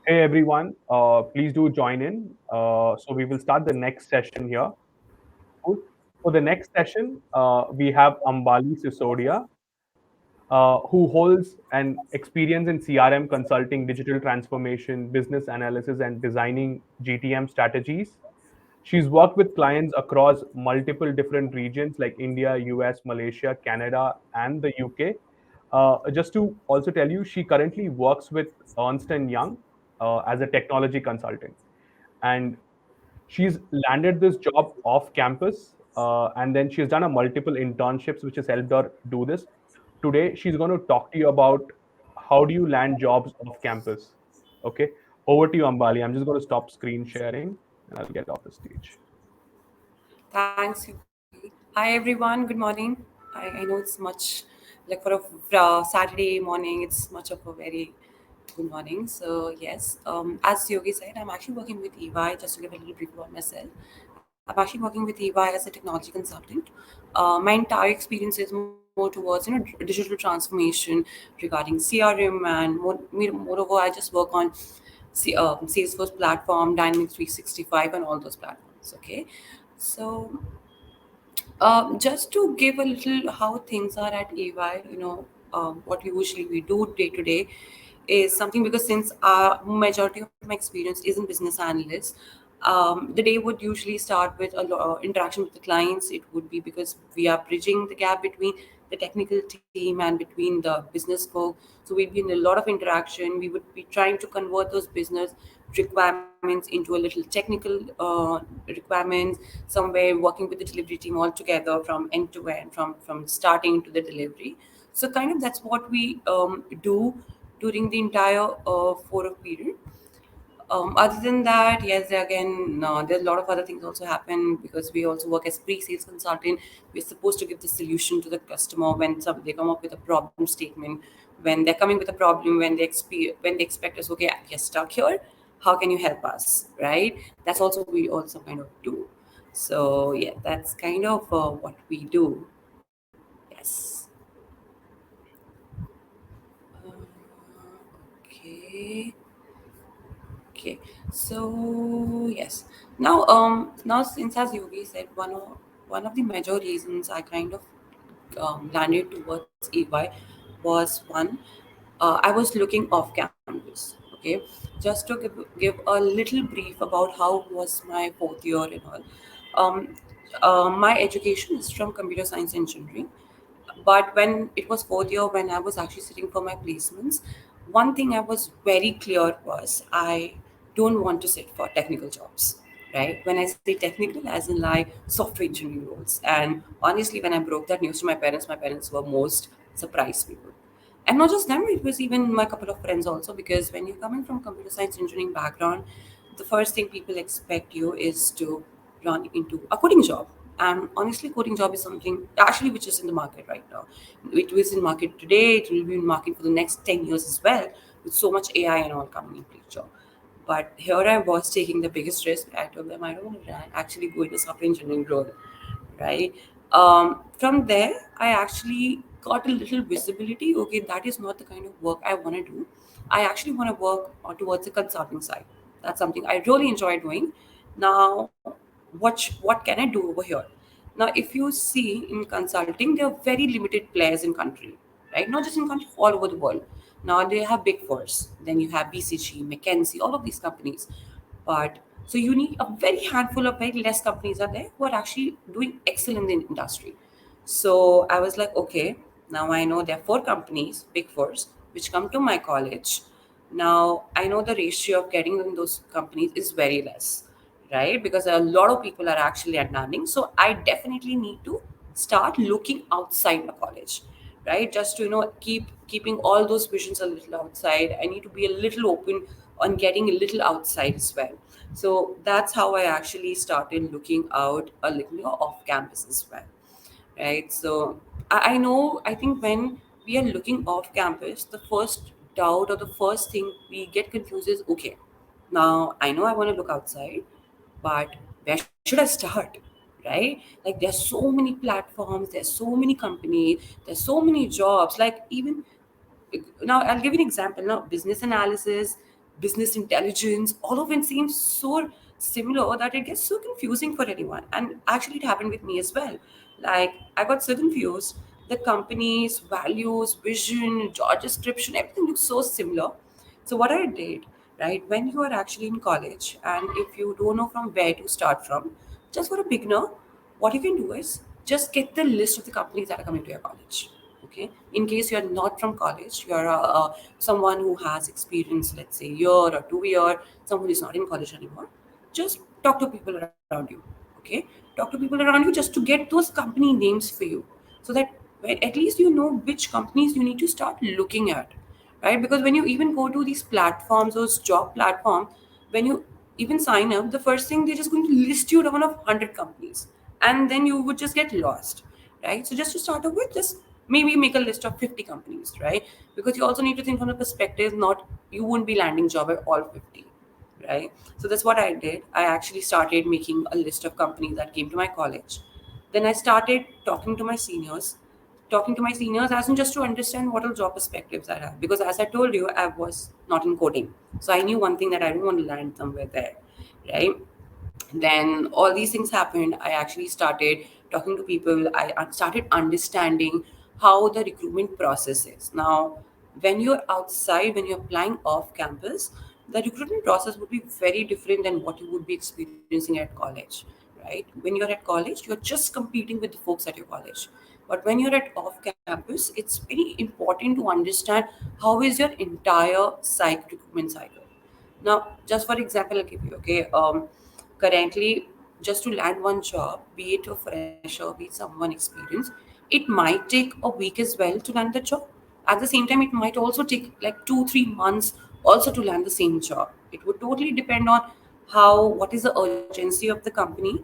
Hey everyone, please do join in. So we will start the next session here. Cool. For the next session, we have Ambali Sisodia, who holds an experience in CRM consulting, digital transformation, business analysis, and designing GTM strategies. She's worked with clients across multiple different regions like India, US, Malaysia, Canada, and the UK. Just to also tell you, she currently works with Ernst and Young as a technology consultant, and she's landed this job off campus, and then she's done a multiple internships, which has helped her do this. Today, she's going to talk to you about how do you land jobs off campus. Okay, over to you, Ambali. I'm just going to stop screen sharing, and I'll get off the stage. Thanks, Yuki. Hi, everyone. Good morning. I know it's much like for a Saturday morning, it's much of a very good morning. So, yes, as Yogi said, I'm actually working with EY. Just to give a little brief about myself, I'm actually working with EY as a technology consultant. My entire experience is more towards digital transformation regarding CRM and moreover, I just work on Salesforce platform, Dynamics 365, and all those platforms. Okay, so just to give a little how things are at AY, what usually we do day to day is something because since majority of my experience is in business analyst, the day would usually start with interaction with the clients. It would be because we are bridging the gap between the technical team and between the business folk. So we'd be in a lot of interaction. We would be trying to convert those business requirements into a little technical requirements, somewhere working with the delivery team all together from end to end, from starting to the delivery. So kind of that's what we do during the entire 4 period. Other than that, yes, again, there's a lot of other things also happen because we also work as pre-sales consultant. We're supposed to give the solution to the customer when they come up with a problem statement, when they're coming with a problem, when they expect us, okay, you're stuck here. How can you help us? Right? That's also we also kind of do. So yeah, that's kind of what we do. Yes. Okay. Okay, so yes. Now since as Yogi said, one of the major reasons I kind of landed towards EY was one, I was looking off campus. Okay, just to give a little brief about how was my 4th year and all. Um, my education is from computer science engineering, but when it was 4th year, when I was actually sitting for my placements, one thing I was very clear was I don't want to sit for technical jobs. Right? When I say technical, as in like software engineering roles. And honestly, when I broke that news to my parents were most surprised people. And not just them, it was even my couple of friends also, because when you're coming from computer science engineering background, the first thing people expect you is to run into a coding job. And honestly, coding job is something actually which is in the market right now. It was in market today, it will be in market for the next 10 years as well, with so much AI and all coming in picture. But here I was taking the biggest risk. I told them I don't want to actually go into software engineering role, right? From there, I actually got a little visibility. Okay, that is not the kind of work I want to do. I actually want to work towards the consulting side. That's something I really enjoy doing. Now, what can I do over here? Now, if you see in consulting, there are very limited players in country, right? Not just in country, all over the world. Now they have big fours. Then you have BCG, McKinsey, all of these companies. But so you need a very handful of very less companies are there who are actually doing excellent in the industry. So I was like, okay, now I know there are 4 companies, big fours, which come to my college. Now I know the ratio of getting in those companies is very less, right? Because a lot of people are actually attending. So I definitely need to start looking outside the college, right? Just to keeping all those visions a little outside. I need to be a little open on getting a little outside as well. So that's how I actually started looking out a little off campus as well, right? So I know, I think when we are looking off campus, the first doubt or the first thing we get confused is, okay, now I know I want to look outside, but where should I start? Right? Like there's so many platforms, there's so many companies, there's so many jobs. Like even now, I'll give you an example. Now, business analysis, business intelligence, all of it seems so similar that it gets so confusing for anyone. And actually, it happened with me as well. Like, I got so confused. The company's values, vision, job description, everything looks so similar. So, what I did, right, when you are actually in college and if you don't know from where to start from, just for a beginner, what you can do is just get the list of the companies that are coming to your college. Okay, in case you are not from college, you are someone who has experience, let's say year or 2 year, someone who is not in college anymore. Just talk to people around you. Okay, talk to people around you just to get those company names for you, so that at least you know which companies you need to start looking at, right? Because when you even go to these platforms, those job platforms, when you even sign up, the first thing they're just going to list you down of 100 companies, and then you would just get lost, right? So just to start off with, just maybe make a list of 50 companies, right? Because you also need to think from the perspective, not you won't be landing job at all 50, right? So that's what I did. I actually started making a list of companies that came to my college. Then I started talking to my seniors as in just to understand what all job perspectives I have. Because as I told you, I was not in coding. So I knew one thing, that I don't want to land somewhere there, right? Then all these things happened. I actually started talking to people. I started understanding how the recruitment process is. Now, when you're outside, when you're applying off campus, the recruitment process would be very different than what you would be experiencing at college, right? When you're at college, you're just competing with the folks at your college. But when you're at off campus, it's very important to understand how is your entire recruitment cycle. Now, just for example, I'll give you, okay. Currently, just to land one job, be it a fresher, be it someone experienced, it might take a week as well to land the job. At the same time, it might also take like 2-3 months also to land the same job. It would totally depend on what is the urgency of the company,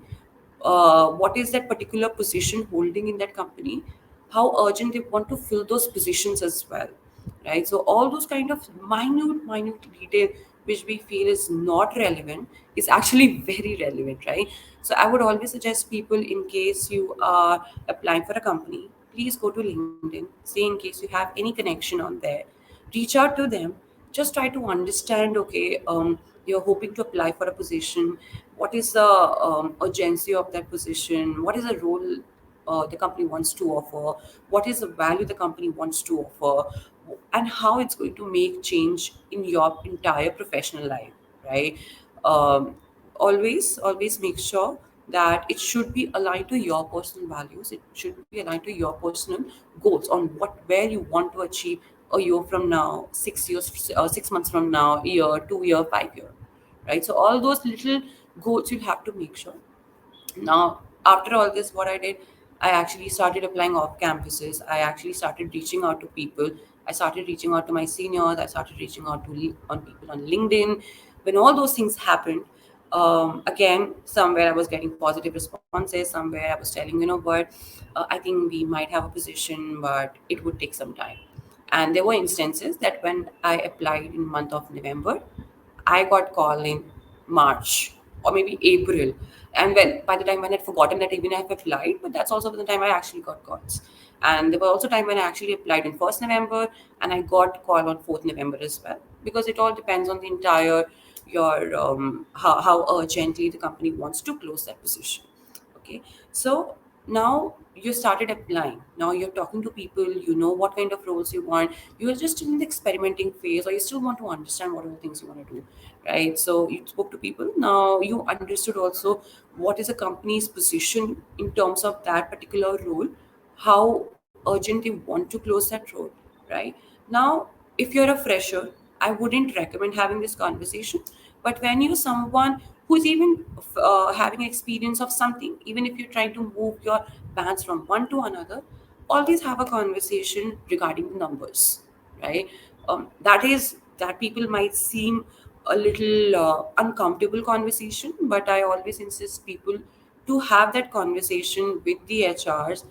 what is that particular position holding in that company, how urgent they want to fill those positions as well, right? So all those kind of minute detail which we feel is not relevant is actually very relevant, right? So I would always suggest people, in case you are applying for a company, please go to LinkedIn, say in case you have any connection on there, reach out to them, just try to understand, okay, you're hoping to apply for a position, what is the urgency of that position, what is the role the company wants to offer, what is the value the company wants to offer, and how it's going to make change in your entire professional life, right? um, always make sure that it should be aligned to your personal values, it should be aligned to your personal goals on where you want to achieve a year from now, 6 years, 6 months from now, year, 2 year, 5 year, right? So all those little goals you'll have to make sure. Now, after all this, what I did, I actually started applying off campuses. I actually started reaching out to people. I started reaching out to my seniors. I started reaching out to on people on LinkedIn. When all those things happened, again, somewhere I was getting positive responses. Somewhere I was telling, you know what, I think we might have a position, but it would take some time. And there were instances that when I applied in month of November, I got call in March or maybe April. And when by the time when I'd forgotten that even I have applied, but that's also the time I actually got calls. And there were also time when I actually applied in 1st November and I got call on 4th November as well. Because it all depends on the entire your how urgently the company wants to close that position. Okay, so now you started applying, now you're talking to people, you know what kind of roles you want, you're just still in the experimenting phase, or you still want to understand what are the things you want to do, right? So you spoke to people, now you understood also what is a company's position in terms of that particular role, how urgent they want to close that role, right? Now, if you're a fresher, I wouldn't recommend having this conversation. But when you're someone who's even having experience of something, even if you're trying to move your bands from one to another, always have a conversation regarding the numbers, right? That people might seem a little uncomfortable conversation, but I always insist people to have that conversation with the HRs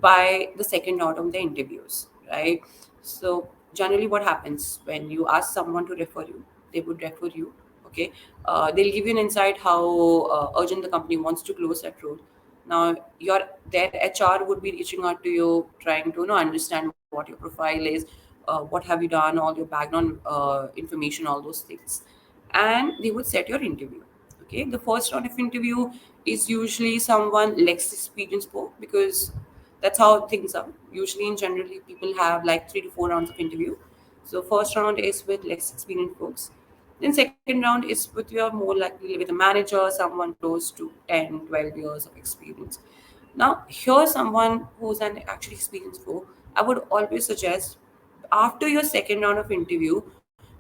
by the second round of the interviews, right? So generally, what happens when you ask someone to refer you, they would refer you. Okay, they'll give you an insight how urgent the company wants to close that role. Now, their HR would be reaching out to you, trying to understand what your profile is, what have you done, all your background information, all those things, and they would set your interview. Okay, the first round of interview is usually someone less experienced for, because that's how things are. Usually, in generally, people have like 3 to 4 rounds of interview. So first round is with less experienced folks. Then second round is with your more likely with a manager, someone close to 10, 12 years of experience. Now, here someone who's an actually experienced pro, I would always suggest after your second round of interview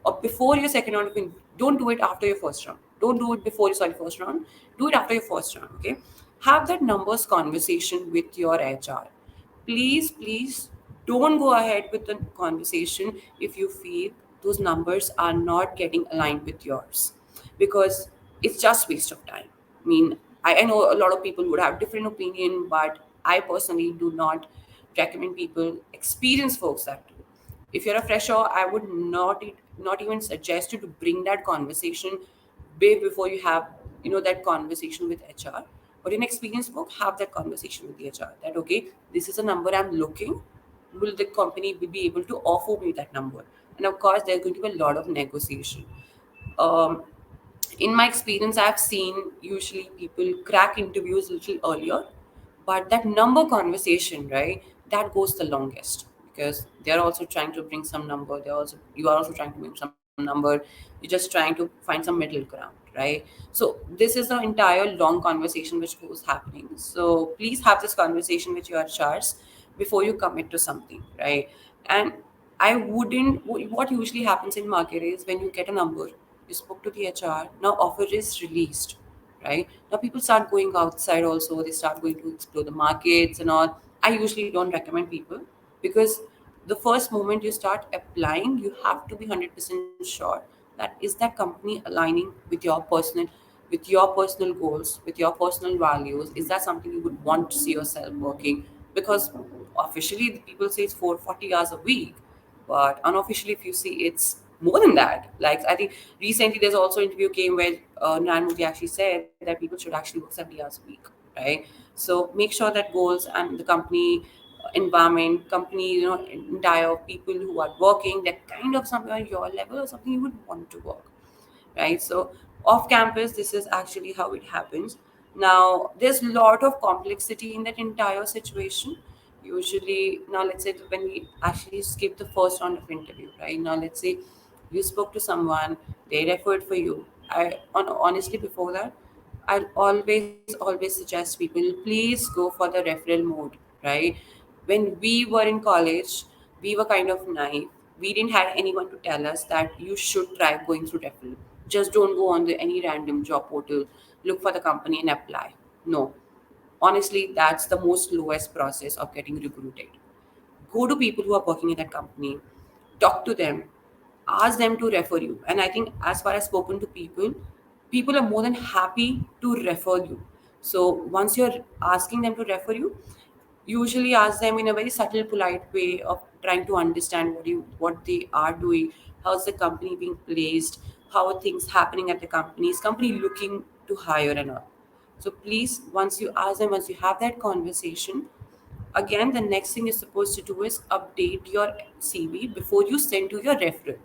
or before your second round of interview, don't do it after your first round. Don't do it before your sorry first round. Do it after your first round. Okay, have that numbers conversation with your HR. Please don't go ahead with the conversation if you feel those numbers are not getting aligned with yours, because it's just waste of time. I mean, I know a lot of people would have different opinion, but I personally do not recommend people, experienced folks, that do. If you're a fresher, I would not even suggest you to bring that conversation way before you have that conversation with HR. But in experienced folk, have that conversation with the HR that okay, this is a number I'm looking. Will the company will be able to offer me that number? And of course, there's going to be a lot of negotiation. Um, in my experience, I've seen usually people crack interviews a little earlier, but that number conversation, right, that goes the longest, because they're also trying to bring some number. They're also You are also trying to bring some number. You're just trying to find some middle ground, right? So this is the entire long conversation which goes happening. So please have this conversation with your chars before you commit to something, right? And I wouldn't. What usually happens in market is when you get a number, you spoke to the HR, now offer is released, right? Now people start going outside also, they start going to explore the markets and all. I usually don't recommend people, because the first moment you start applying, you have to be 100% sure that is that company aligning with your personal goals, with your personal values. Is that something you would want to see yourself working? Because officially the people say it's for 40 hours a week, but unofficially if you see it's more than that. Like I think recently there's also an interview came where Nan Moody actually said that people should actually work 70 hours a week, right? So make sure that goals and the company environment, company, entire people who are working, they're kind of somewhere on your level or something you would want to work, right? So off campus, this is actually how it happens. Now there's a lot of complexity in that entire situation. Usually, now let's say when we actually skip the first round of interview, right? Now let's say you spoke to someone, they referred for you. Honestly, before that, I'll always suggest people, please go for the referral mode, right? When we were in college, we were kind of naive. We didn't have anyone to tell us that you should try going through referral. Just don't go on any random job portal, look for the company and apply. No, honestly, that's the most lowest process of getting recruited. Go to people who are working in that company, talk to them, ask them to refer you. And I think as far as spoken to people, people are more than happy to refer you. So once you're asking them to refer you, usually ask them in a very subtle, polite way of trying to understand what they are doing, how's the company being placed, how are things happening at the company, is company looking to hire and all. So please, once you ask them, once you have that conversation, again, the next thing you're supposed to do is update your CV before you send to your referral,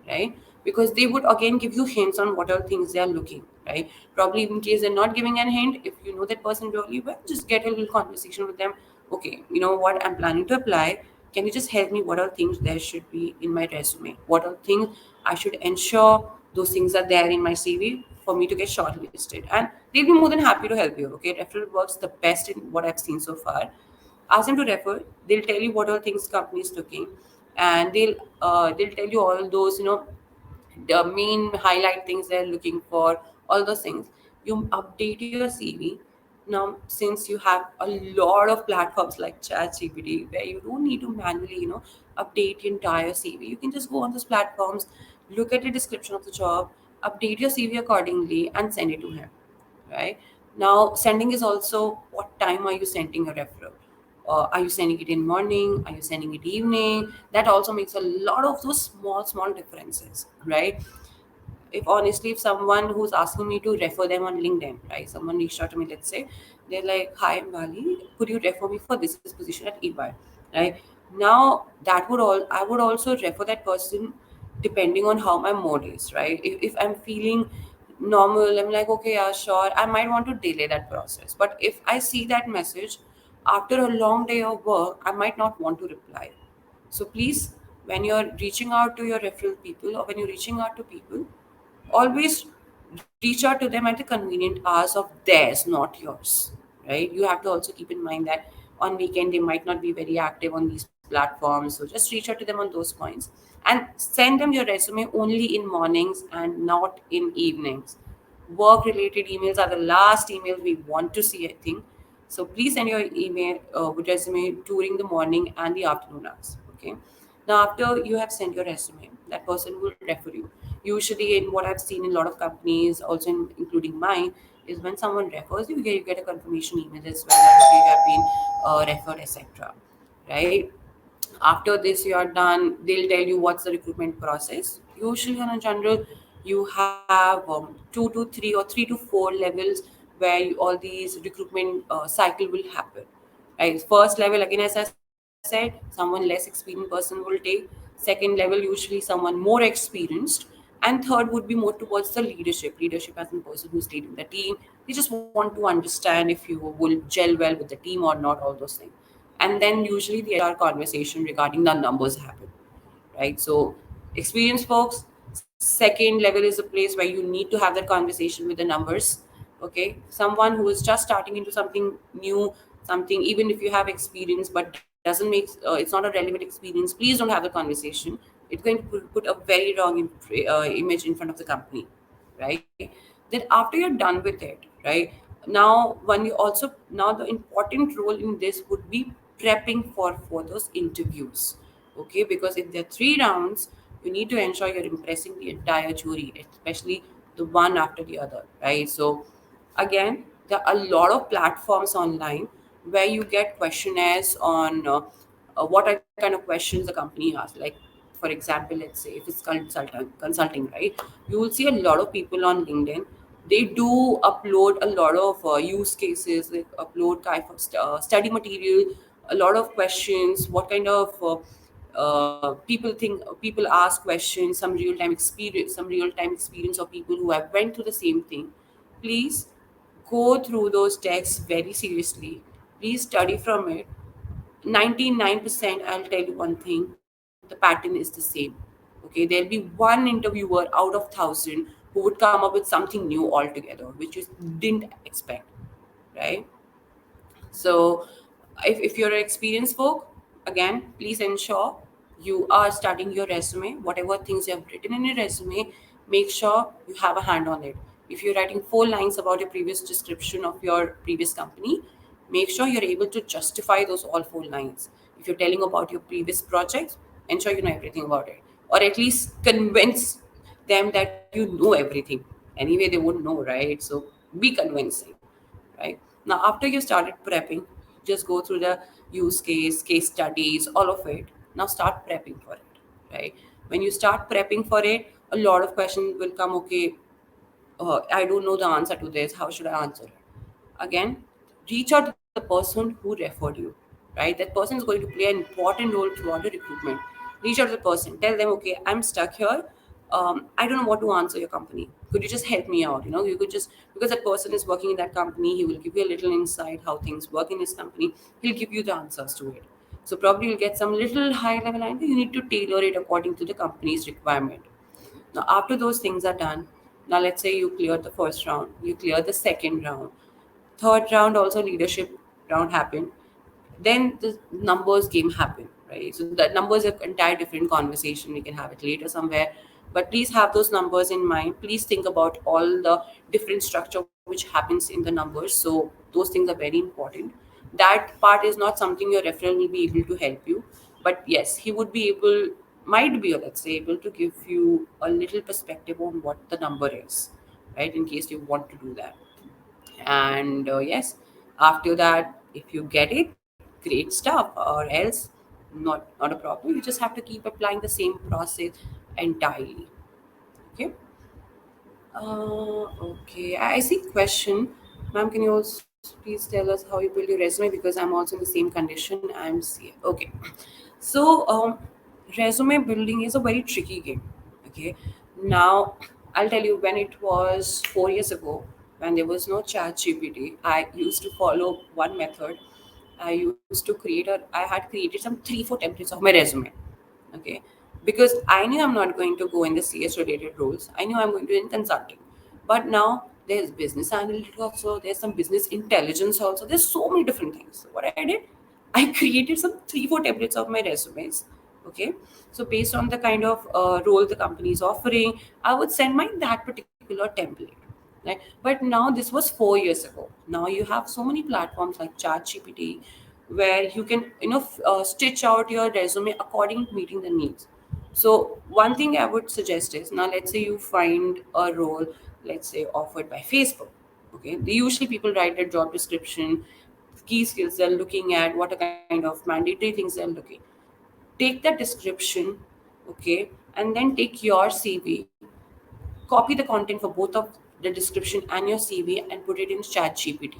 right? Because they would again give you hints on what are things they are looking, right? Probably in case they're not giving an hint, if you know that person really well, just get a little conversation with them. Okay, you know what, I'm planning to apply. Can you just help me? What are things there should be in my resume? What are things I should ensure those things are there in my CV for me to get shortlisted? And they'll be more than happy to help you. Okay, referral works the best in what I've seen so far. Ask them to refer. They'll tell you what are things companies looking, and they'll tell you all those the main highlight things they're looking for, all those things. You update your CV. Now since you have a lot of platforms like ChatGPT, where you don't need to manually update your entire CV, you can just go on those platforms, look at the description of the job, update your CV accordingly and send it to him, right? Now sending is also, what time are you sending a referral? Are you sending it in morning? Are you sending it evening? That also makes a lot of those small differences, right? If honestly, if someone who's asking me to refer them on LinkedIn, right? Someone reached out to me, let's say, they're like, "Hi, Ambali, could you refer me for this position at EY?" Right? Now that would all I would also refer that person depending on how my mood is, right? If I'm feeling normal, I'm like, okay, yeah, sure, I might want to delay that process. But if I see that message after a long day of work, I might not want to reply. So please, when you're reaching out to your referral people or when you're reaching out to people, always reach out to them at the convenient hours of theirs, not yours. Right? You have to also keep in mind that on weekend they might not be very active on these platforms. So just reach out to them on those points and send them your resume only in mornings and not in evenings. Work related emails are the last emails we want to see, I think. So please send your email with resume during the morning and the afternoon hours. Okay. Now, after you have sent your resume, that person will refer you. Usually, in what I've seen in a lot of companies, also including mine, is when someone refers you, you get a confirmation email as well that okay, you have been referred, etc. Right? After this you are done, they'll tell you what's the recruitment process. Usually on a general, you have 2 to 3 or 3 to 4 levels where all these recruitment cycle will happen. Right, first level, again, as I said, someone less experienced person will take. Second level, usually someone more experienced. And third would be more towards the leadership as in person who's leading the team. They just want to understand if you will gel well with the team or not, all those things. And then usually the HR conversation regarding the numbers happen, right? So experienced folks, second level is a place where you need to have that conversation with the numbers. Okay, someone who is just starting into something new, something, even if you have experience but doesn't make it's not a relevant experience, please don't have the conversation. It's going to put a very wrong image in front of the company, right? Then after you're done with it, right, now when you also, now the important role in this would be prepping for those interviews. Okay, because if there are 3 rounds, you need to ensure you're impressing the entire jury, especially the one after the other, right? So again, there are a lot of platforms online where you get questionnaires on what are kind of questions the company asks. Like, for example, let's say if it's consulting, right? You will see a lot of people on LinkedIn. They do upload a lot of use cases, like upload kind of study material, a lot of questions, what kind of people ask questions, some real time experience of people who have went through the same thing. Please go through those texts very seriously. Please study from it. 99%, I'll tell you one thing, the pattern is the same. Okay, there'll be one interviewer out of 1,000 who would come up with something new altogether, which you didn't expect, right? So, if you're an experienced folk, again, please ensure you are starting your resume. Whatever things you have written in your resume, make sure you have a hand on it. If you're writing 4 lines about your previous description of your previous company, make sure you're able to justify those all 4 lines. If you're telling about your previous projects, ensure you know everything about it, or at least convince them that you know everything. Anyway, they wouldn't know, right? So be convincing, right? Now, after you started prepping, just go through the use case studies, all of it. Now start prepping for it, right? When you start prepping for it, a lot of questions will come. Okay, I don't know the answer to this. How should I answer it? Again, reach out to the person who referred you, right? That person is going to play an important role throughout the recruitment. Reach out to the person, tell them, okay, I'm stuck here. I don't know what to answer your company. Could you just help me out? You could just, because that person is working in that company, he will give you a little insight how things work in his company. He'll give you the answers to it. So probably you'll get some little high level idea. You need to tailor it according to the company's requirement. Now, after those things are done, now let's say you cleared the first round, you clear the second round, third round also leadership round happened. Then the numbers game happened, right? So that numbers are entire different conversation. We can have it later somewhere. But please have those numbers in mind. Please think about all the different structure which happens in the numbers. So those things are very important. That part is not something your referral will be able to help you. But yes, he would be able, might be, let's say, able to give you a little perspective on what the number is, right? In case you want to do that. And yes, after that, if you get it, great stuff, or else not a problem. You just have to keep applying the same process entirely. Okay. Okay, I see question. Ma'am, can you also please tell us how you build your resume, because I'm also in the same condition. I'm CA. Okay. So, resume building is a very tricky game. Okay, now I'll tell you, when it was 4 years ago, when there was no chat GPT, I used to follow one method. I used to I had created some 3-4 templates of my resume. Okay, because I knew I'm not going to go in the CS related roles. I knew I'm going to in consulting. But now there's business analytics also, there's some business intelligence also, there's so many different things. So what I did, I created some 3-4 templates of my resumes. Okay, so based on the kind of role the company is offering, I would send my that particular template. Right, but now this was 4 years ago. Now you have so many platforms like ChatGPT, where you can stitch out your resume according to meeting the needs. So one thing I would suggest is, now let's say you find a role, let's say offered by Facebook. Okay, they usually people write their job description, key skills they're looking at, what a kind of mandatory things they're looking. Take that description, okay, and then take your CV, copy the content for both of the description and your CV and put it in ChatGPT.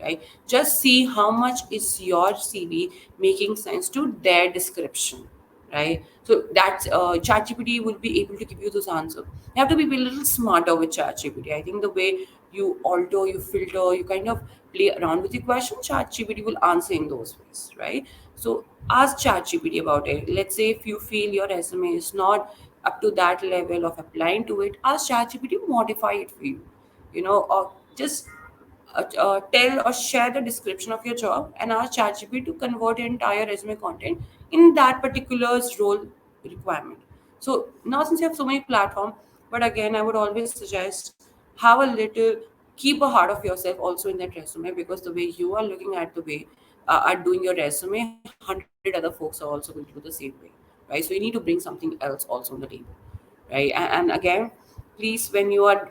Right? Just see how much is your CV making sense to their description. Right? So that ChatGPT will be able to give you those answers. You have to be a little smarter with ChatGPT. I think the way you alter, you filter, you kind of play around with the question, ChatGPT will answer in those ways. Right? So ask ChatGPT about it. Let's say if you feel your resume is not up to that level of applying to it, ask ChatGPT to modify it for you. Or just tell or share the description of your job and ask ChatGPT to convert your entire resume content in that particular role requirement. So now, since you have so many platforms, but again, I would always suggest have a little, keep a heart of yourself also in that resume, because the way you are looking at the way at doing your resume, 100 other folks are also going to do the same way, right? So you need to bring something else also on the table, right? And again, please, when you are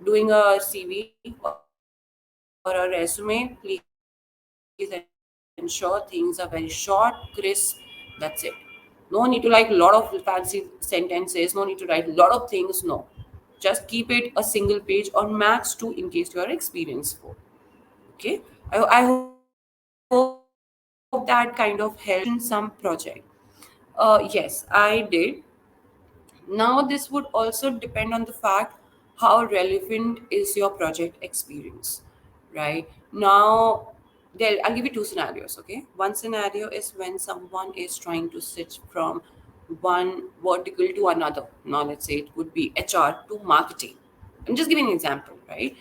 doing a CV or a resume, please ensure things are very short, crisp. That's it. No need to like a lot of fancy sentences. No need to write a lot of things. No. Just keep it a single page or max two in case you are experienced for. Okay. I hope that kind of helps. Now, you mentioned some project. Yes, I did. Now, this would also depend on the fact how relevant is your project experience, right? Now, I'll give you two scenarios, okay? One scenario is when someone is trying to switch from one vertical to another. Now, let's say it would be HR to marketing. I'm just giving an example, right?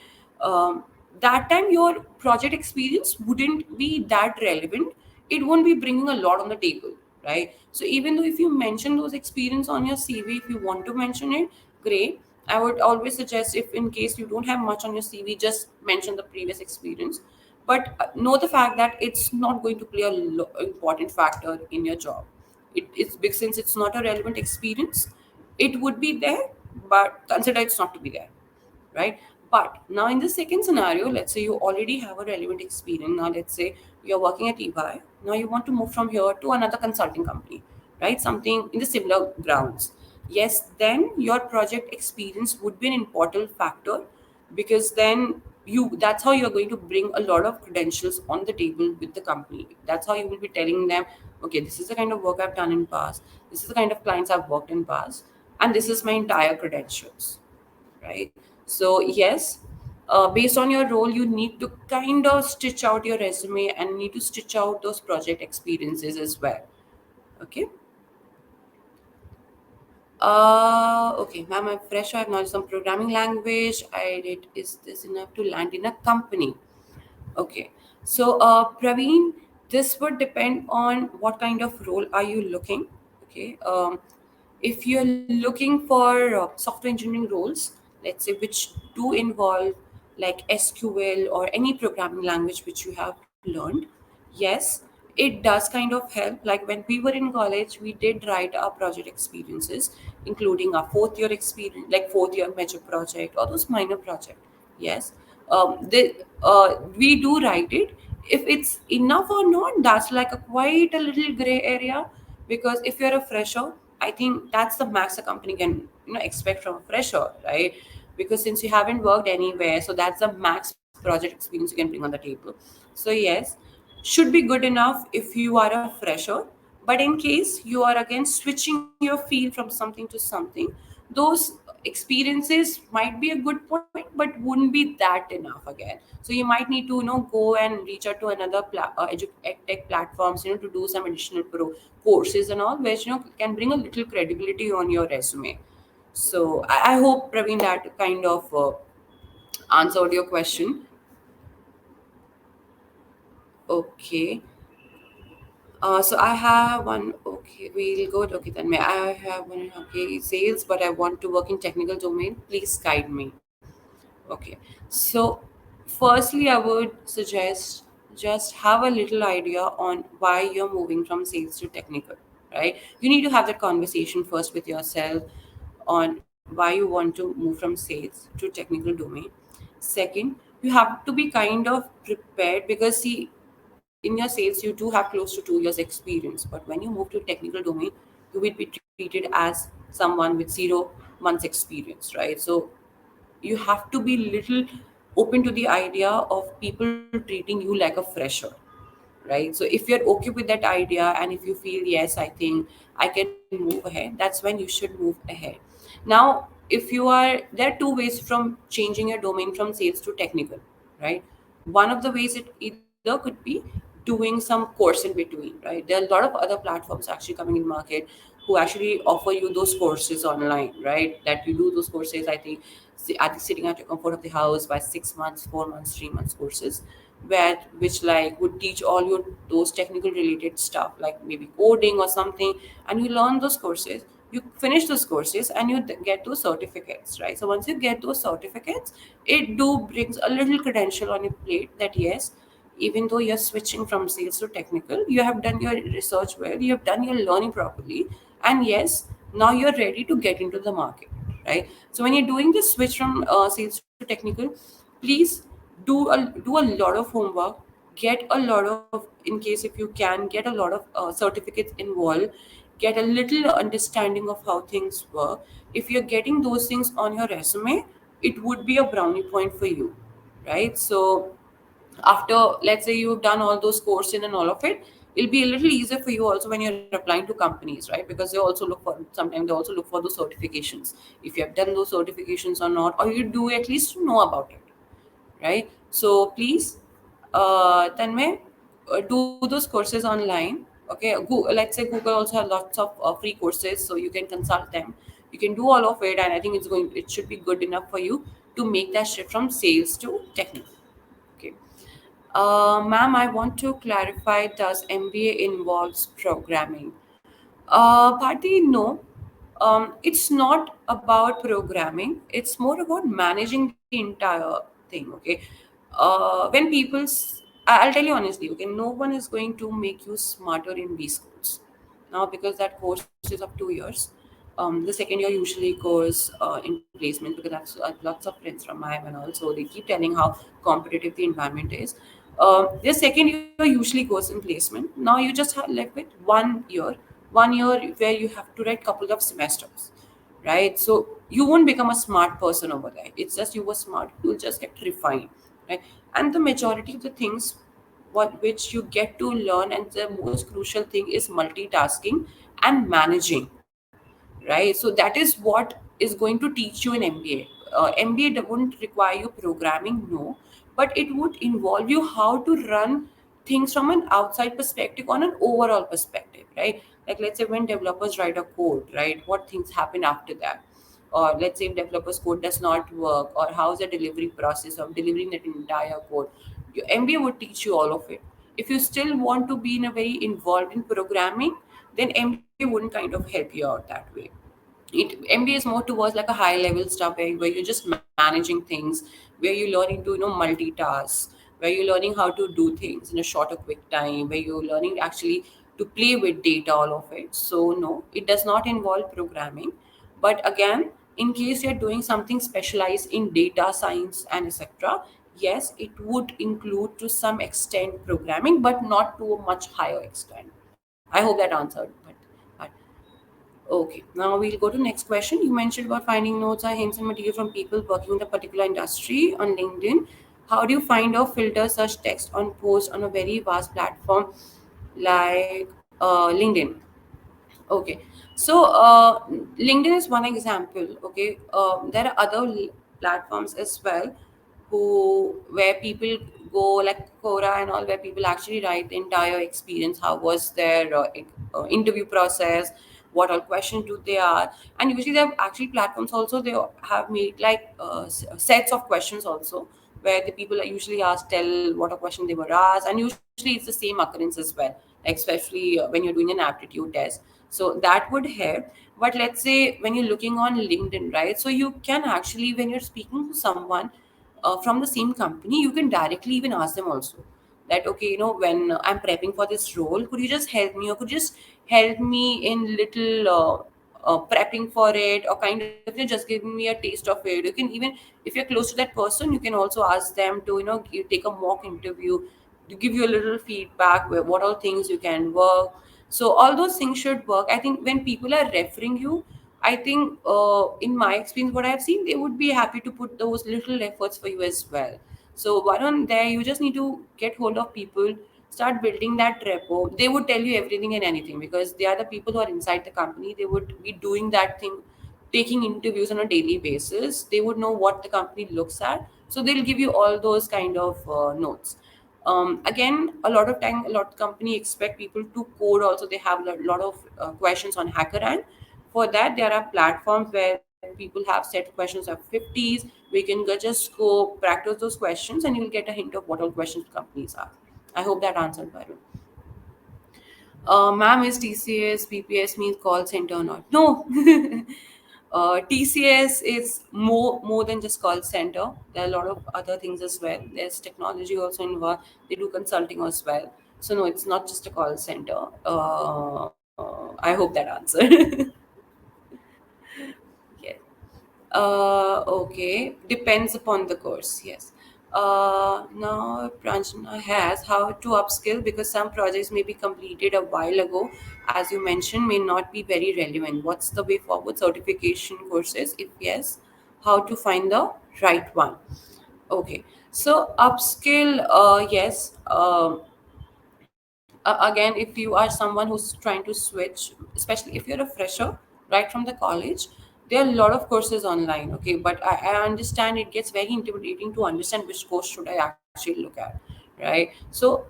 That time your project experience wouldn't be that relevant. It won't be bringing a lot on the table, right? So even though if you mention those experience on your CV, if you want to mention it, great. I would always suggest, if in case you don't have much on your CV, just mention the previous experience. But know the fact that it's not going to play a important factor in your job. It's big, since it's not a relevant experience. It would be there, but consider it's not to be there, right? But now in the second scenario, let's say you already have a relevant experience. Now let's say you're working at EY. Now you want to move from here to another consulting company, right? Something in the similar grounds. Yes, then your project experience would be an important factor, because then you that's how you're going to bring a lot of credentials on the table with the company. That's how you will be telling them, okay, this is the kind of work I've done in past, this is the kind of clients I've worked in past, and this is my entire credentials, right? So yes, based on your role, you need to kind of stitch out your resume and need to stitch out those project experiences as well. Okay. Okay, ma'am, I'm fresh. I have knowledge some programming language. I did. Is this enough to land in a company? Okay. So, Praveen, this would depend on what kind of role are you looking. Okay. If you're looking for software engineering roles, let's say, which do involve like SQL or any programming language which you have learned, yes, it does kind of help. Like when we were in college, we did write our project experiences, including our fourth year experience, like fourth year major project or those minor project. Yes, we do write it. If it's enough or not, that's like a quite a little gray area, because if you're a fresher, I think that's the max a company can expect from a fresher, right? Because since you haven't worked anywhere, so that's the max project experience you can bring on the table. So yes, should be good enough if you are a fresher, But in case you are again switching your field from something to something, those experiences might be a good point, but wouldn't be that enough again. So you might need to go and reach out to another tech platforms, to do some additional courses and all, which can bring a little credibility on your resume. So I hope, Praveen, that kind of answered your question. Okay. So I have one. Okay, we'll go. Okay, then may I have one? Okay, sales, but I want to work in technical domain. Please guide me. Okay. So, firstly, I would suggest just have a little idea on why you're moving from sales to technical. Right? You need to have that conversation first with yourself on why you want to move from sales to technical domain. Second, you have to be kind of prepared, because see, in your sales you do have close to 2 years experience, but when you move to technical domain, you will be treated as someone with 0 months experience, right? So you have to be little open to the idea of people treating you like a fresher, right? So if you're okay with that idea, and if you feel, yes, I think I can move ahead, that's when you should move ahead. Now, if you are, there are two ways from changing your domain from sales to technical, right? One of the ways, it either could be doing some course in between, right? There are a lot of other platforms actually coming in market who actually offer you those courses online, right? That you do those courses, I think, sitting at your comfort of the house, by 6 months, 4 months, 3 months courses, where which like would teach all your those technical related stuff, like maybe coding or something, and you learn those courses, you finish those courses, and you get those certificates, right? So once you get those certificates, it do brings a little credential on your plate that yes, even though you're switching from sales to technical, you have done your research well, you have done your learning properly, and yes, now you're ready to get into the market, right? So when you're doing this switch from sales to technical, please do a lot of homework, get a lot of, in case if you can, get a lot of certificates involved, get a little understanding of how things work. If you're getting those things on your resume, it would be a brownie point for you, right? So after, let's say you've done all those courses and all of it, it'll be a little easier for you also when you're applying to companies, right? Because they also look for, sometimes they also look for those certifications, if you have done those certifications or not, or you do at least know about it, right? So please, Tanmay, do those courses online. Okay, let's say Google also has lots of free courses, so you can consult them. You can do all of it, and I think it should be good enough for you to make that shift from sales to technical. Okay. Ma'am, I want to clarify, does MBA involves programming? Partly, no. It's not about programming. It's more about managing the entire thing. Okay. When I'll tell you honestly. Okay, no one is going to make you smarter in B schools now, because that course is of 2 years. The second year usually goes in placement, because I've lots of friends from IIM and also they keep telling how competitive the environment is. The second year usually goes in placement. Now you just have left with 1 year, 1 year where you have to write couple of semesters, right? So you won't become a smart person over there. It's just you were smart. You'll just get refined, right? And the majority of the things what which you get to learn, and the most crucial thing is multitasking and managing, right? So that is what is going to teach you in MBA. MBA wouldn't require you programming, no, but it would involve you how to run things from an outside perspective on an overall perspective, right? Like let's say when developers write a code, right? What things happen after that? Or let's say if developers code does not work, or how's the delivery process of delivering that entire code. Your MBA would teach you all of it. If you still want to be in a very involved in programming, then MBA wouldn't kind of help you out that way. MBA is more towards like a high level stuff where you're just managing things, where you're learning to multitask, where you're learning how to do things in a short or quick time, where you're learning actually to play with data, all of it. So no, it does not involve programming. But again, in case you're doing something specialized in data science and etc., yes, it would include to some extent programming, but not to a much higher extent. I hope that answered. But okay, now we'll go to next question. You mentioned about finding notes or hints and material from people working in the particular industry on LinkedIn. How do you find or filter such text on posts on a very vast platform like LinkedIn. Okay, so LinkedIn is one example. Okay, there are other platforms as well, where people go, like Quora and all, where people actually write the entire experience. How was their interview process? What all questions do they are? And usually they have actually platforms also. They have made like sets of questions also, where the people are usually asked tell what a question they were asked, and usually it's the same occurrence as well, especially when you're doing an aptitude test. So that would help. But let's say when you're looking on LinkedIn, right? So you can actually, when you're speaking to someone from the same company, you can directly even ask them also that, okay, when I'm prepping for this role, could you just help me, or could you just help me in little prepping for it, or kind of just giving me a taste of it. You can even, if you're close to that person, you can also ask them to take a mock interview, to give you a little feedback where what all things you can work. So all those things should work. I think when people are referring you, I think in my experience, what I've seen, they would be happy to put those little efforts for you as well. So one on there, you just need to get hold of people, start building that rapport. They would tell you everything and anything, because they are the people who are inside the company. They would be doing that thing, taking interviews on a daily basis. They would know what the company looks at, so they'll give you all those kind of notes. Again, a lot of time, a lot of company expect people to code also. They have a lot of questions on HackerRank. For that, there are platforms where people have set questions of 50s. We can just go practice those questions, and you'll get a hint of what all questions companies are. I hope that answered, Varun. Ma'am, is TCS, BPS means call center or not? No. TCS is more than just call center. There are a lot of other things as well. There's technology also involved. They do consulting as well. So no, it's not just a call center. I hope that answered. Yes. Okay. Depends upon the course. Yes. Now, Pranjana has how to upskill, because some projects may be completed a while ago, as you mentioned, may not be very relevant. What's the way forward? Certification courses? If yes, how to find the right one? Okay. So, upskill, yes. Again, if you are someone who's trying to switch, especially if you're a fresher right from the college, there are a lot of courses online. Okay, but I understand it gets very intimidating to understand which course should I actually look at, right? So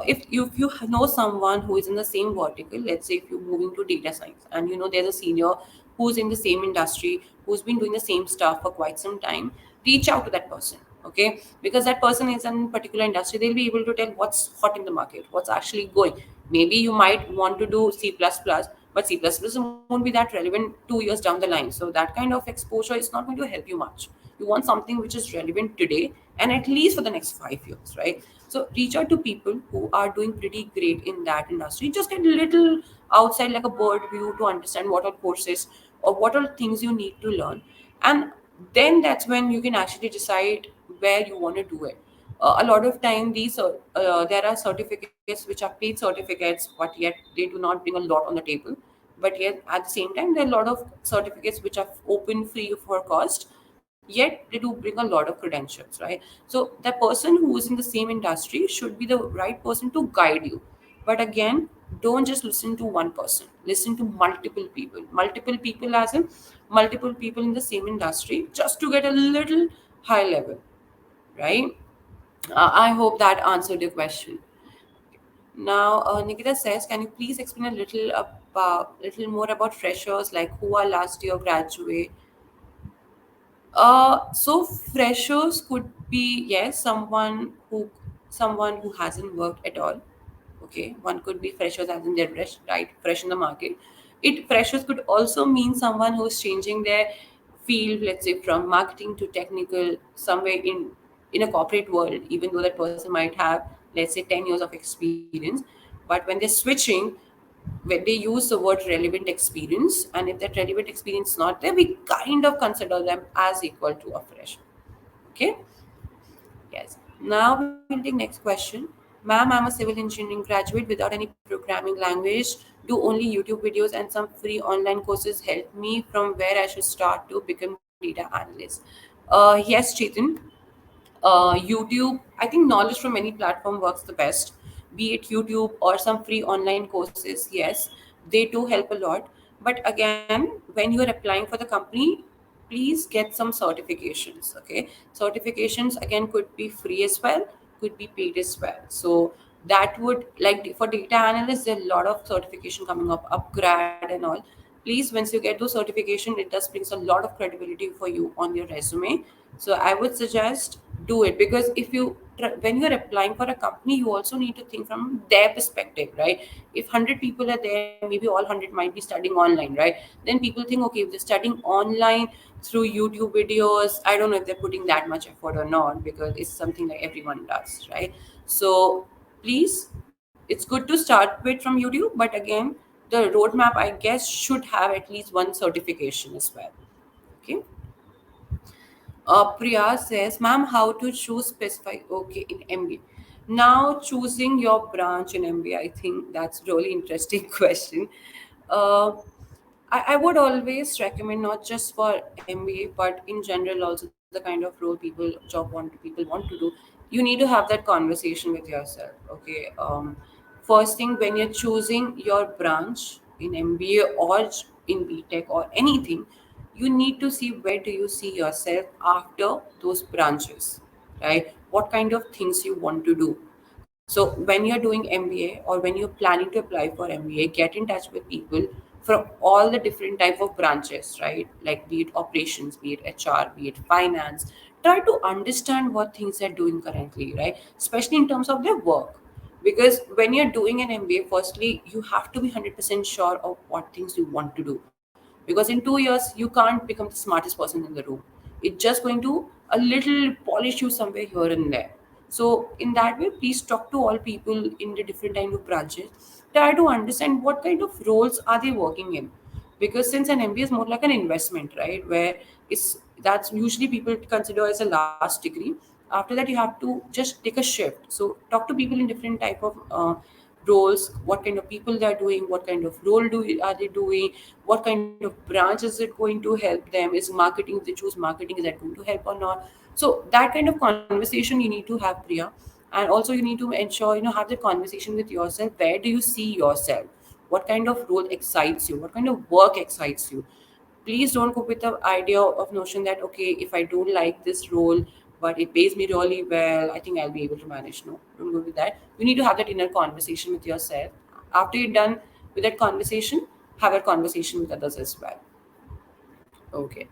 if you know someone who is in the same vertical, let's say if you're moving to data science, and there's a senior who's in the same industry, who's been doing the same stuff for quite some time, reach out to that person. Okay, because that person is in particular industry, they'll be able to tell what's hot in the market, what's actually going. Maybe you might want to do C++, but C++ won't be that relevant 2 years down the line. So that kind of exposure is not going to help you much. You want something which is relevant today, and at least for the next 5 years, right? So reach out to people who are doing pretty great in that industry. Just get a little outside, like a bird view, to understand what are courses or what are things you need to learn. And then that's when you can actually decide where you want to do it. A lot of time, there are certificates which are paid certificates, but yet they do not bring a lot on the table. But yet at the same time, there are a lot of certificates which are open free for cost, yet they do bring a lot of credentials, right? So the person who is in the same industry should be the right person to guide you. But again, don't just listen to one person, listen to multiple people, as in multiple people in the same industry, just to get a little high level, right? I hope that answered your question. Now, Nikita says, can you please explain a little more about freshers, like who are last year graduate? So freshers could be, yes, someone who hasn't worked at all. Okay, one could be freshers as in they're fresh, right, fresh in the market. It Freshers could also mean someone who's changing their field, let's say from marketing to technical, somewhere in a corporate world, even though that person might have, let's say, 10 years of experience. But when they're switching, when they use the word relevant experience, and if that relevant experience is not there, we kind of consider them as equal to a fresher. Okay. Yes. Now we'll take next question. Ma'am, I'm a civil engineering graduate without any programming language. Do only YouTube videos and some free online courses help me from where I should start to become data analyst? Yes, Chetan. YouTube, I think knowledge from any platform works the best. be it YouTube or some free online courses. Yes, they do help a lot. But again, when you are applying for the company, please get some certifications. Okay, certifications again could be free as well, could be paid as well. So that would, like for data analysts, there are a lot of certification coming up, upgrad and all. Please, once you get those certification, it does brings a lot of credibility for you on your resume. So I would suggest do it, because if you when you're applying for a company, you also need to think from their perspective, right? If 100 people are there, maybe all 100 might be studying online, right? Then people think, okay, if they're studying online through YouTube videos, I don't know if they're putting that much effort or not, because it's something like everyone does, right? So please, it's good to start with from YouTube, but again, the roadmap, I guess, should have at least one certification as well. Okay. Priya says, ma'am, how to choose specific, okay, in MBA. Now, choosing your branch in MBA, I think that's really interesting question. Uh, I would always recommend, not just for MBA, but in general also, the kind of role people want to do. You need to have that conversation with yourself. Okay. First thing, when you're choosing your branch in MBA or in BTech or anything, you need to see where do you see yourself after those branches, right? What kind of things you want to do. So when you're doing MBA or when you're planning to apply for MBA, get in touch with people from all the different type of branches, right? Like be it operations, be it HR, be it finance. Try to understand what things they're doing currently, right? Especially in terms of their work. Because when you're doing an MBA, firstly, you have to be 100% sure of what things you want to do. Because in 2 years, you can't become the smartest person in the room. It's just going to a little polish you somewhere here and there. So in that way, please talk to all people in the different kind of branches. Try to understand what kind of roles are they working in. Because since an MBA is more like an investment, right? Where it's that's usually people consider as a last degree. After that, you have to just take a shift. So talk to people in different type of roles, what kind of people they are doing, what kind of are they doing, what kind of branch is it going to help them, is marketing, if they choose marketing, is that going to help or not. So that kind of conversation you need to have, Priya. And also you need to ensure, have the conversation with yourself, where do you see yourself, what kind of role excites you, what kind of work excites you. Please don't go with the idea of notion that, okay, if I don't like this role but it pays me really well, I think I'll be able to manage. No, don't go with that. You need to have that inner conversation with yourself. After you're done with that conversation, have a conversation with others as well. Okay.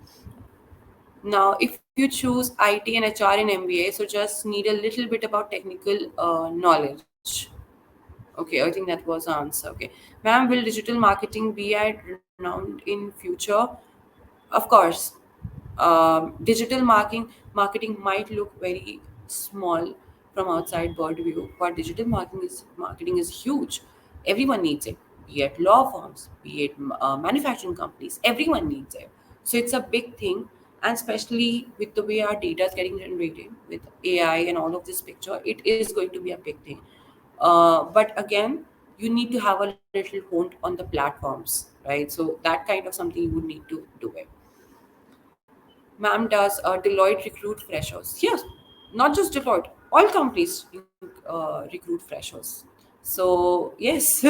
Now, if you choose IT and HR in MBA, so just need a little bit about technical knowledge. Okay, I think that was the answer. Okay. Ma'am, will digital marketing be at renowned in future? Of course. Digital marketing might look very small from outside bird view, but digital marketing is huge. Everyone needs it, be it law firms, be it manufacturing companies. Everyone needs it. So it's a big thing, and especially with the way our data is getting generated with AI and all of this picture, it is going to be a big thing. But again, you need to have a little hold on the platforms, right? So that kind of something you would need to do it. Ma'am, does Deloitte recruit freshers? Yes, not just Deloitte. All companies recruit freshers. So yes,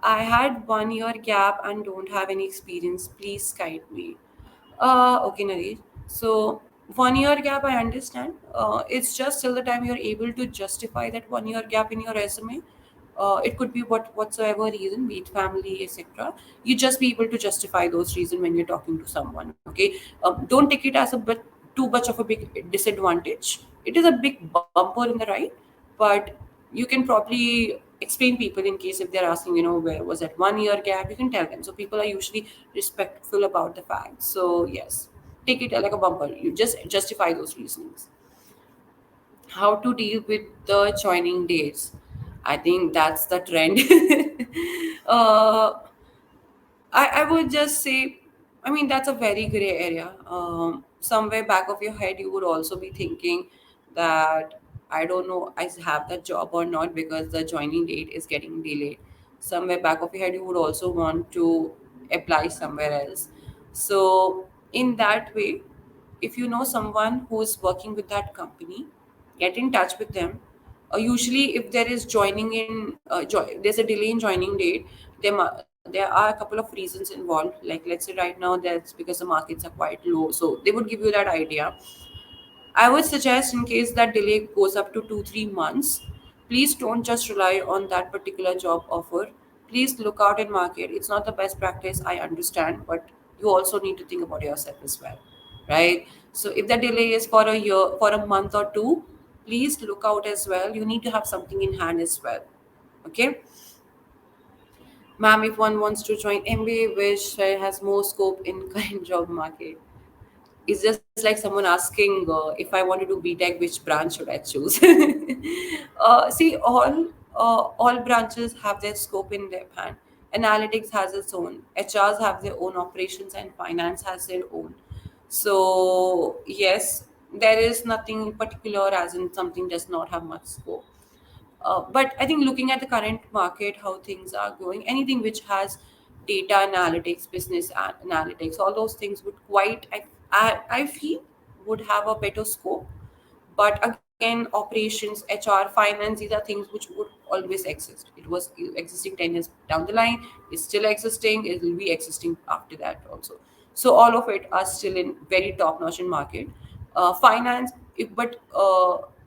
I had 1 year gap and don't have any experience. Please guide me. Okay, Naresh. So 1 year gap, I understand. It's just till the time you're able to justify that 1 year gap in your resume. It could be whatsoever reason, be it family, etc. You just be able to justify those reasons when you're talking to someone. Okay, don't take it as a bit too much of a big disadvantage. It is a big bumper in the right, but you can probably explain people in case if they're asking, where was that 1 year gap, you can tell them. So people are usually respectful about the fact. So yes, take it like a bumper. You just justify those reasonings. How to deal with the joining dates? I think that's the trend. uh, I would just say, I mean, that's a very gray area. Somewhere back of your head, you would also be thinking that I don't know, I have that job or not because the joining date is getting delayed. Somewhere back of your head, you would also want to apply somewhere else. So, in that way, if you know someone who is working with that company, get in touch with them. Usually, if there is joining in, there's a delay in joining date. There are a couple of reasons involved. Like let's say right now, that's because the markets are quite low, so they would give you that idea. I would suggest, in case that delay goes up to 2-3 months, please don't just rely on that particular job offer. Please look out in market. It's not the best practice, I understand, but you also need to think about yourself as well, right? So if the delay is for a year, for a month or two, please look out as well. You need to have something in hand as well. Okay, ma'am, if one wants to join MBA, which has more scope in current job market, it's just like someone asking if I want to do BTech, which branch should I choose? See, all branches have their scope in their hand. Analytics has its own. HRs have their own operations, and finance has their own. So yes, there is nothing particular, as in something does not have much scope. But I think looking at the current market, how things are going, anything which has data analytics, business analytics, all those things would quite, I feel, would have a better scope. But again, operations, HR, finance, these are things which would always exist. It was existing 10 years down the line, it's still existing, it will be existing after that also. So all of it are still in very top notch in market. Finance, but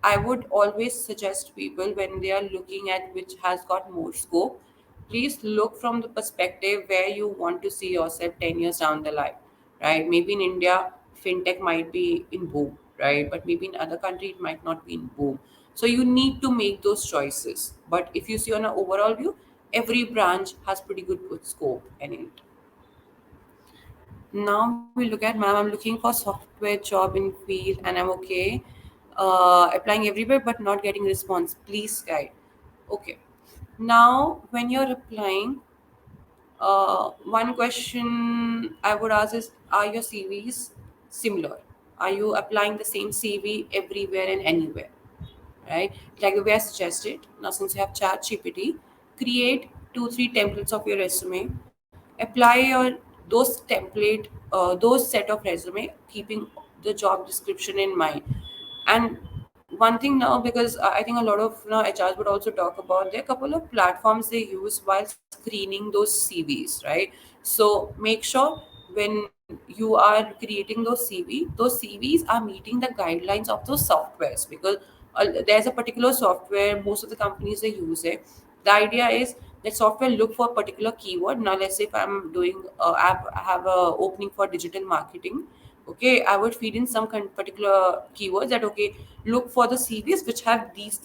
I would always suggest people, when they are looking at which has got more scope, please look from the perspective where you want to see yourself 10 years down the line, right? Maybe in India, fintech might be in boom, right? But maybe in other country, it might not be in boom. So you need to make those choices. But if you see on an overall view, every branch has pretty good scope in it. Now we look at, ma'am, I'm looking for software job in field and I'm okay. Applying everywhere but not getting response. Please guide. Okay. Now, when you're applying, one question I would ask is, are your CVs similar? Are you applying the same CV everywhere and anywhere? Right? Like the way I suggested, now since you have Chat GPT, create 2-3 templates of your resume, apply your those template, those set of resume, keeping the job description in mind. And one thing now, because I think a lot of now HRs would also talk about, there are a couple of platforms they use while screening those CVs, right? So make sure when you are creating those CVs are meeting the guidelines of those softwares, because there's a particular software most of the companies they use it. The idea is that software look for a particular keyword. Now let's say if I'm doing I have a opening for digital marketing. Okay, I would feed in some particular keywords that, okay, look for the CVs which have these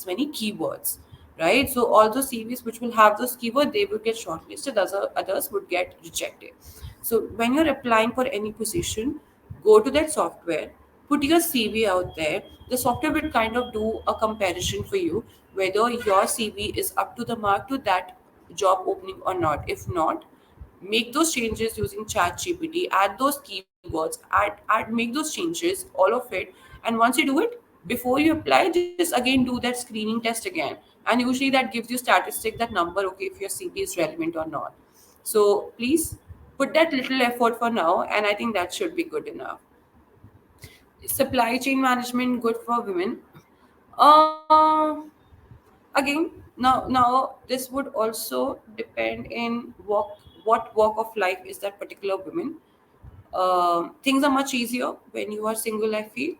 many keywords, right? So all those CVs which will have those keywords, they will get shortlisted, others would get rejected. So when you're applying for any position, go to that software, put your CV out there. The software will kind of do a comparison for you whether your CV is up to the mark to that job opening or not. If not, make those changes using Chat GPT, add those keywords, add make those changes, all of it. And once you do it, before you apply, just again do that screening test again. And usually that gives you statistic, that number, okay, if your CV is relevant or not. So please put that little effort for now, and I think that should be good enough. Supply chain management good for women. Uh, Again, now this would also depend in what walk of life is that particular woman. Things are much easier when you are single, I feel.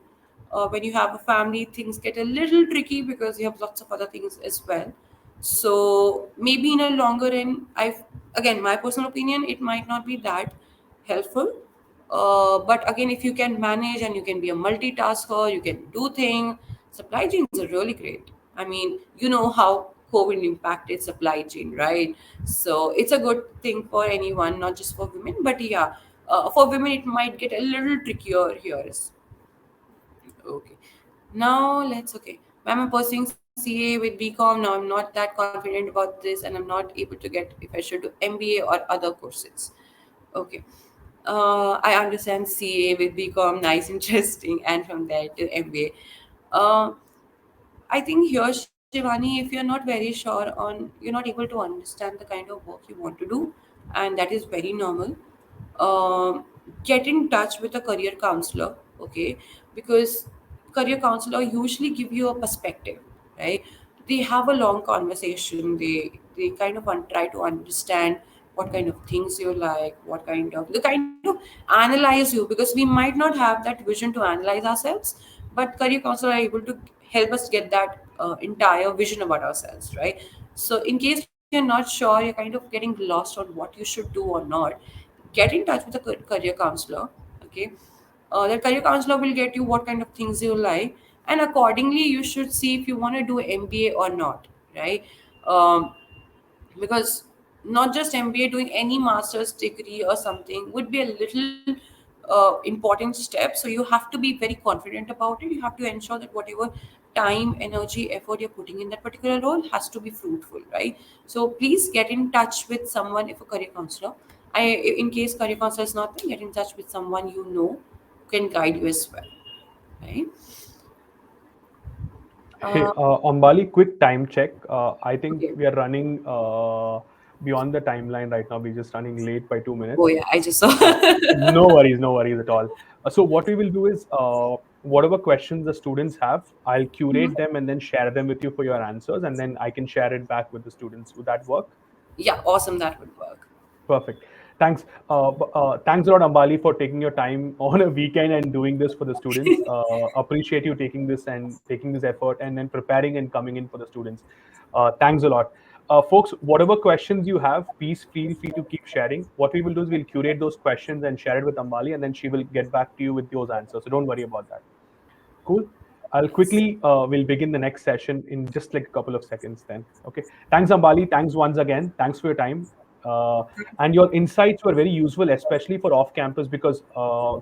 When you have a family, things get a little tricky because you have lots of other things as well. So maybe in a longer run, again, my personal opinion, it might not be that helpful. But again, if you can manage and you can be a multitasker, you can do things. Supply chains are really great. I mean, you know how COVID impacted supply chain, right? So it's a good thing for anyone, not just for women. But yeah, for women, it might get a little trickier here. Okay. Now let's, okay. Ma'am, I'm pursuing CA with BCom. Now I'm not that confident about this and I'm not able to get if I should do MBA or other courses. Okay. I understand CA with BCom, nice, interesting, and from there to MBA. I think here, Shivani, if you're not very sure on, you're not able to understand the kind of work you want to do, and that is very normal. Um, get in touch with a career counselor, okay? Because career counselor usually give you a perspective. right? They have a long conversation. They kind of try to understand what kind of things you like, what kind of, they kind of analyze you, because we might not have that vision to analyze ourselves, but career counselors are able to help us get that entire vision about ourselves, right? So in case you're not sure, you're kind of getting lost on what you should do or not, get in touch with a career counselor. Okay, that career counselor will get you what kind of things you like, and accordingly you should see if you want to do MBA or not, right? Because not just MBA, doing any master's degree or something would be a little important step. So you have to be very confident about it. You have to ensure that whatever time, energy, effort you're putting in that particular role has to be fruitful, right? So please get in touch with someone, if a career counselor. In case career counselor is not there, get in touch with someone you know who can guide you as well, right? Hey, Uh, Ambali, quick time check. I think okay. we are running beyond the timeline right now. We're just running late by two Oh minutes. yeah, I just saw. No worries at all. So what we will do is, whatever questions the students have, I'll curate them and then share them with you for your answers, and then I can share it back with the students. Would that work? Yeah, awesome. That would work. Perfect. Thanks. Thanks a lot, Ambali, for taking your time on a weekend and doing this for the students. Appreciate you taking this and taking this effort and then preparing and coming in for the students. Thanks a lot. Folks, whatever questions you have, please feel free to keep sharing. What we will do is we'll curate those questions and share it with Ambali, and then she will get back to you with those answers. So don't worry about that. Cool. I'll quickly we'll begin the next session in just like a couple of seconds then. Okay. Thanks, Ambali. Thanks once again. Thanks for your time. Uh, and your insights were very useful, especially for off campus, because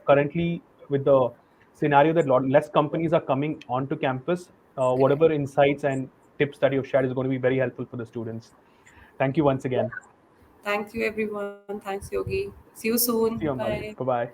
currently with the scenario that less companies are coming onto campus, Correct. whatever insights and tips that you've shared is going to be very helpful for the students. Thank you once again. Thank you, everyone. Thanks, Yogi. See you soon. See you, Bye. Ambali. Bye bye.